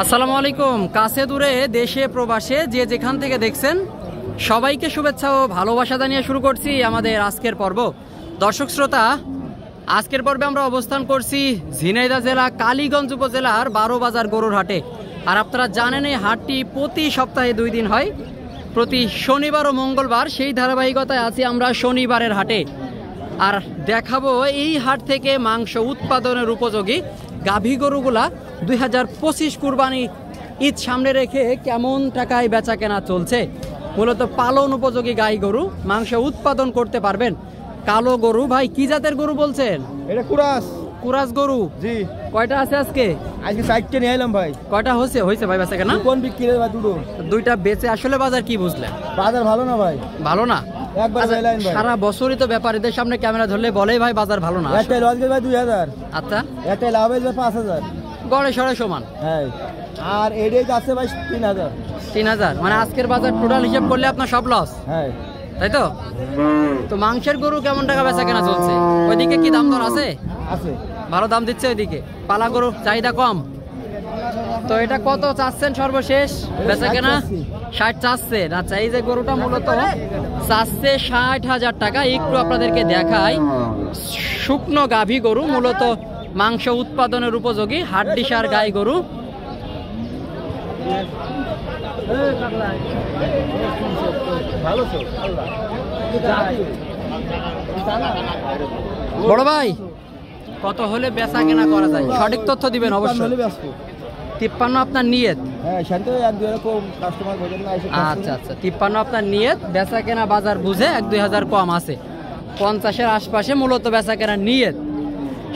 আসসালামু আলাইকুম। কাছে দূরে দেশে প্রবাসে যে যেখান থেকে দেখছেন সবাইকে শুভেচ্ছা ও ভালোবাসা জানিয়ে শুরু করছি আমাদের আজকের পর্ব। দর্শক শ্রোতা, আজকের পর্বে আমরা অবস্থান করছি ঝিনাইদহ জেলা কালীগঞ্জ উপজেলার 12 বাজার গরুর হাটে। আর আপনারা জানেন এই হাটটি প্রতি সপ্তাহে 2 দিন হয়, প্রতি শনিবার ও মঙ্গলবার। সেই ধারাবাহিকতায় আছি আমরা শনিবারের হাটে। আর দেখাবো এই হাট থেকে মাংস উৎপাদনের উপযোগী গাভী গরুগুলা 2025 কুরবানি ঈদ সামনে রেখে কেমন টাকায় বেচা কেনা চলছে। মূলত পালন উপযোগী গাই গরু মাংস উৎপাদন করতে পারবেন। কালো গরু ভাই কি জাতের গরু বলছেন? এটা কুরাস। কুরাস গরু। জি। কয়টা আছে আজকে? আজকে 4টে নিয়ে এলাম ভাই। কয়টা হয়েছে ভাই বেচা কেনা? কোন বিক্রি ভাই? দুইটা বেচে। আসলে বাজার কি বুঝলেন? বাজার ভালো না ভাই। ভালো না? একবার লাইন ভাই। সারা বছরই তো ব্যাপারীদের সামনে ক্যামেরা ধরলে বলে ভাই বাজার ভালো না। একটা লস গেল ভাই 2000। আচ্ছা। একটা লাভ হয়েছে 5000। গড়ে সরে সমান। হ্যাঁ। আর এডে আছে ভাই 3000। 3000 মানে আজকের বাজার টোটাল হিসাব করলে আপনার সব লস। হ্যাঁ। তাই তো? তো মাংসের গরু কেমন টাকা বেচা কেনা চলছে? ওইদিকে কি দাম দর আছে? আছে। ভালো দাম দিচ্ছে ওইদিকে? পালা গরু চাহিদা কম। তো এটা কত চাচ্ছেন সর্বশেষ বেচা কেনা? 60 চাচ্ছেন। আচ্ছা, এই যে গরুটা মূলত চাচ্ছে 60,000 টাকা। একটু আপনাদেরকে দেখাই। শুকনো গাভী গরু, মূলত মাংস উৎপাদনের উপযোগী হাড্ডিসার গাই গরু। বড় ভাই, কত হলে বেচা কেনা করা যায়? সঠিক তথ্য দিবেন অবশ্যই। 53 আপনার নিয়ত? হ্যাঁ, শান্ত এক দুই রকম কাস্টমার বলেন না এসে। আচ্ছা আচ্ছা, 53 আপনার নিয়ত। বেচা কেনা বাজার বুঝে 1-2 হাজার কম আছে। 50-এর আশপাশে মূলত বেচা কেনা নিয়ত।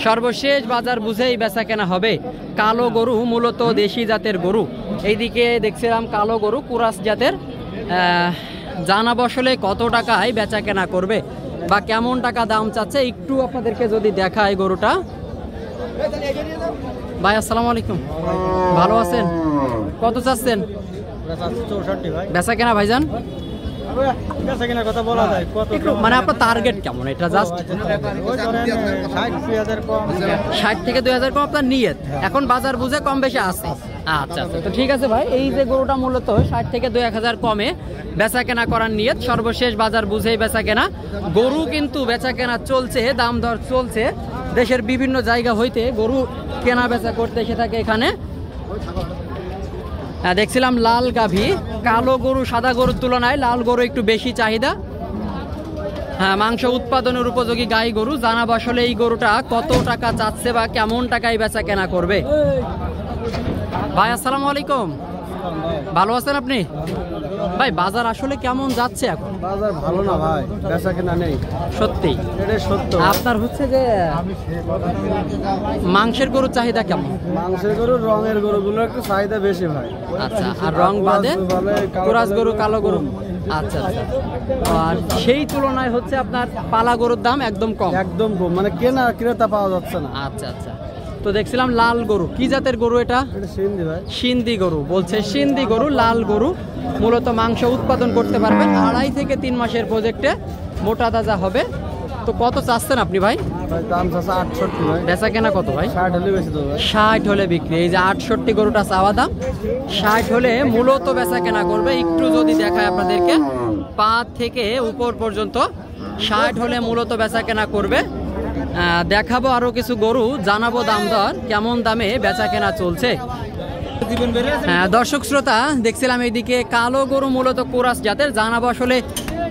সর্বশেষ বাজার বুঝেই বেচা কেনা হবে। কালো গরু মূলত দেশি জাতের গরু। এইদিকে দেখছিলাম কালো গরু কুরাস জাতের। জানাবো আসলে কত টাকায় বেচা কেনা করবে বা কেমন টাকা দাম চাচ্ছে। একটু আপনাদেরকে যদি দেখায় গরুটা। ভাই আসসালামু আলাইকুম, ভালো আছেন? কত চাচ্ছেন বেচা কেনা ভাইজান? মানে আপনার টার্গেট কেমন? এটা জাস্ট 60 থেকে 2000 কম আপনার নিয়ত। এখন বাজার বুঝে কম বেশি আছে। আচ্ছা আচ্ছা, তো ঠিক আছে ভাই। এই যে গরুটা মূলত 60 থেকে 2000 কমে বেচা কেনা করার নিয়ত। সর্বশেষ বাজার বুঝেই বেচা কেনা। গরু কিন্তু বেচা কেনা চলছে, দাম দর চলছে। দেশের বিভিন্ন জায়গা হইতে গরু কেনা বেচা করতে এসে থাকে এখানে। দেখছিলাম লাল গাভী। কালো গরু সাদা গরুর তুলনায় লাল গরু একটু বেশি চাহিদা। হ্যাঁ, মাংস উৎপাদনের উপযোগী গাই গরু। জানাবো আসলে এই গরুটা কত টাকা চাচ্ছে বা কেমন টাকায় বেচা কেনা করবে। ভাই আসসালামু আলাইকুম, ভালো আছেন আপনি? ভাই বাজার আসলে কেমন যাচ্ছে এখন? বাজার ভালো না ভাই, বেচা কেনা নেই। সত্যি? এটা সত্য। আপনার হচ্ছে যে মাংসের গরুর চাহিদা কেমন? মাংসের গরু, রঙের গরুগুলো একটু চাহিদা বেশি ভাই। আচ্ছা, আর রং বাদে কুরাস গরু, কালো গরু। আচ্ছা আচ্ছা। আর সেই তুলনায় হচ্ছে আপনার পালা গরুর দাম একদম কম। একদম কম, মানে কেনা ক্রেতা পাওয়া যাচ্ছে না। আচ্ছা আচ্ছা। তো দেখছিলাম লাল গরু। কি জাতের গরু এটা? সিন্ধি ভাই। সিন্ধি গরু বলছে। সিন্ধি গরু, লাল গরু। মূলত মাংস উৎপাদন করতে পারবেন 2.5 থেকে 3 মাসের প্রজেক্টে মোটা তাজা হবে। তো কত চাচ্ছেন আপনি ভাই? দাম চাচ্ছে 68 ভাই। বেচা কেনা কত ভাই? 60 হলে বেশি দেবো। 60 হলে বিক্রি। এই যে 68 গরুটা চাওয়া দাম। 60 হলে মূলত বেচা কেনা করবে। একটু যদি দেখায় আপনাদেরকে, পা থেকে উপর পর্যন্ত 60 হলে মূলত বেচা কেনা করবে। দেখাবো আরো কিছু গরু, জানাবো দাম দর কেমন দামে বেচা কেনা চলছে। দর্শক শ্রোতা, দেখছিলাম এইদিকে কালো গরু মূলত কুরাস জাতের। জানাবো আসলে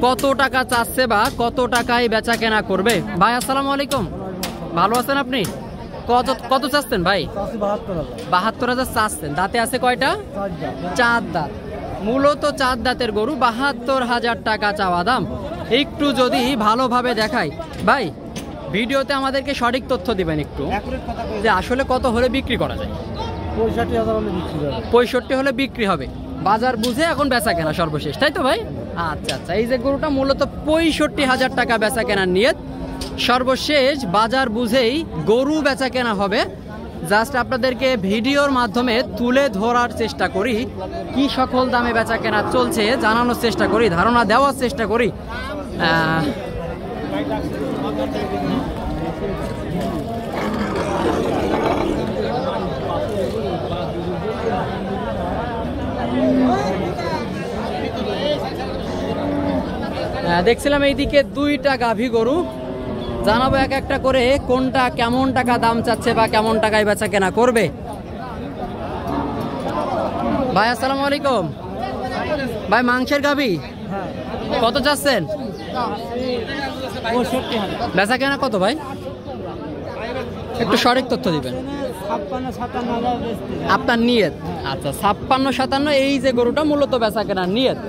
কত টাকা চাচ্ছে বা কত টাকায় বেচা কেনা করবে। ভাই আসসালামু আলাইকুম, ভালো আছেন আপনি? কত চাচ্ছেন ভাই? 72,000 চাচ্ছেন। দাঁতে আছে কয়টা? 4 দাঁত। মূলত 4 দাঁতের গরু, 72,000 টাকা চাওয়া দাম। একটু যদি ভালোভাবে দেখাই ভাই, ভিডিওতে আমাদেরকে সঠিক তথ্য দিবেন একটু, যে আসলে কত হলে বিক্রি করা যায়। 65,000 হলে বিক্রি হবে। 65 হলে বিক্রি হবে। বাজার বুঝে এখন বেচা কেনা সর্বশেষ, তাই তো ভাই? আচ্ছা আচ্ছা। এই যে গরুটা মূলত 65,000 টাকা বেচা কেনার নিয়ত। সর্বশেষ বাজার বুঝেই গরু বেচা কেনা হবে। জাস্ট আপনাদেরকে ভিডিওর মাধ্যমে তুলে ধরার চেষ্টা করি, কি সকল দামে বেচা কেনা চলছে জানানোর চেষ্টা করি, ধারণা দেওয়ার চেষ্টা করি। দেখছিলাম এইদিকে 2টা গাভী গরু, জানাবো এক একটা করে কোনটা কেমন টাকা দাম চাচ্ছে বা কেমন টাকায় বেচা কেনা করবে। ভাই আসসালামু আলাইকুম। ভাই মাংসের গাভী কত চাচ্ছেন? 65,000 বেচা কেনা কত ভাই? একটু সঠিক তথ্য দিবেন। 56-57,000 বেচতে। আপনার নিয়ত? আচ্ছা 56-57 এই যে গরুটা মূলত বেচা কেনার নিয়ত,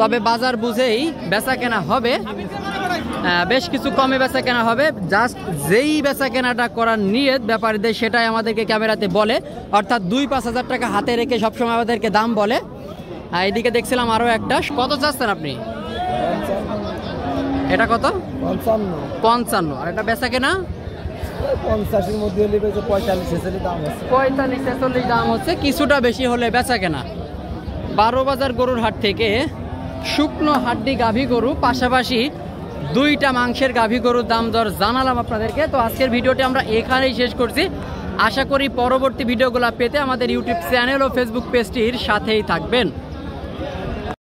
তবে বাজার বুঝেই বেচা কেনা হবে, বেশ কিছু কমে বেচা কেনা হবে। জাস্ট যেই বেচা কেনাটা করার নিয়ত ব্যাপারীদের সেটাই আমাদেরকে ক্যামেরাতে বলে, অর্থাৎ 2-5 হাজার টাকা হাতে রেখে সবসময় আমাদেরকে দাম বলে। এইদিকে দেখছিলাম আরও একটা, কত চাচ্ছেন আপনি? এটা কত? 55। আর এটা বেচা কেনা 50-এর মধ্যে হলে 45-46 দাম আছে। 45-46 দাম হচ্ছে, কিছুটা বেশি হলে বেচা কেনা। 12 বাজার গরুর হাট থেকে শুকনো হাড্ডি গাভী গরু, পাশাপাশি 2টা মাংসের গাভী গরুর দাম দর জানালাম আপনাদেরকে। তো আজকের ভিডিওটি আমরা এখানেই শেষ করছি। আশা করি পরবর্তী ভিডিওগুলো পেতে আমাদের ইউটিউব চ্যানেল ও ফেসবুক পেজটির সাথেই থাকবেন।